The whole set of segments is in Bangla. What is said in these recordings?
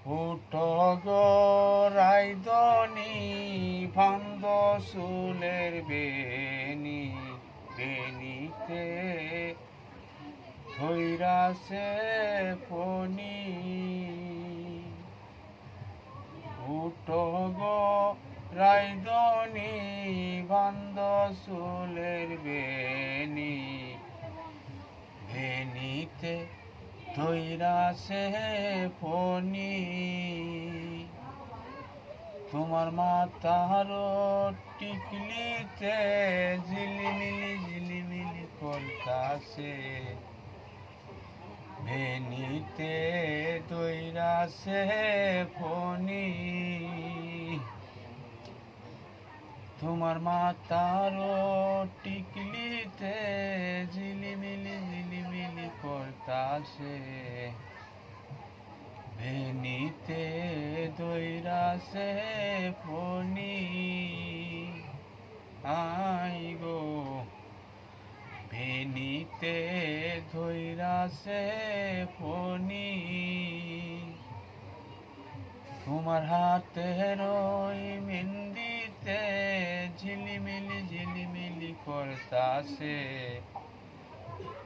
উঠো গো রাইদনি ভান্দ চুলের বেনিতে ধৈরাছে ফণি। উঠো গো রাইদনি ভান্দ চুলের বেনিতে ধৈরাছে ফণি। তোমার মাথার টিকলিতে ঝিলিমিলি করতাছে বেনিতে ধৈরাছে ফণি। তোমার মাথার টিকলিতে ঝিলিমিলি করতাছে বেনিতে ধৈরাছে ফণি। আই গো বেনিতে ধৈরাছে ফণি। তোমার হাতের ওই মেহেন্দিতে ঝিলিমিলি করতাছে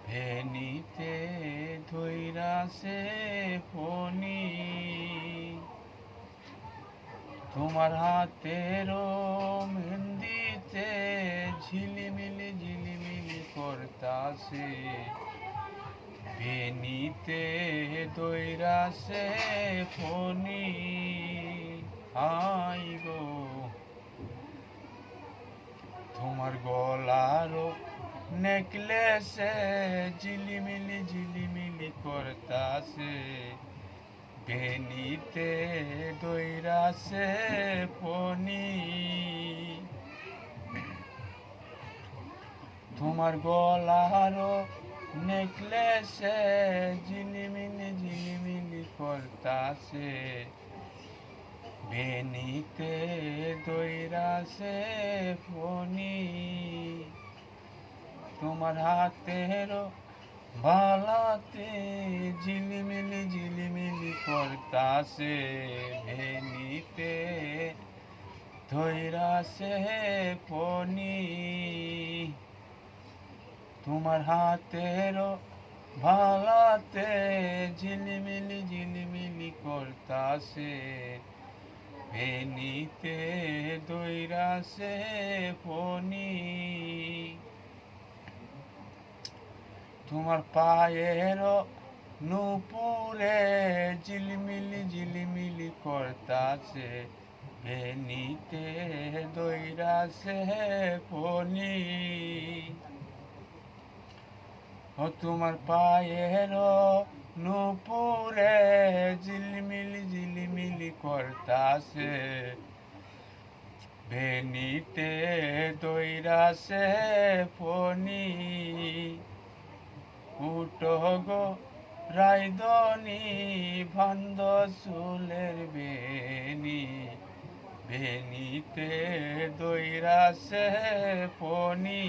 বেনিতে ধৈরাছে ফণি। তোমার হাতের মেহেন্দিতে ঝিলিমিলি করতাছে বেনিতে ধৈরাছে ফণি। আই গো তোমার গলার নেকলেসে ঝিলিমিলি করতাছে বেনিতে ধৈরাছে ফণি। তোমার গলার নেকলেসে ঝিলিমিলি করতাছে বেনিতে ধৈরাছে ফণি। তোমার হাতের বালাতে ঝিলিমিলি করতাছে বেনিতে ধৈরাছে ফণি। তোমার হাতের ভালাতে ঝিলিমিলি করতাছে বেনিতে ধৈরাছে ফণি। তোমার পায়ের নুপুরে ঝিলিমিলি করতাছে বেনিতে ধৈরাছে ফণি। ও তোমার পায়ের নুপুরে ঝিলিমিলি করতাছে বেনিতে ধৈরাছে ফণি। উঠো গো রাইদনি ভান্দ চুলের বেনিতে ধৈরাছে ফণি।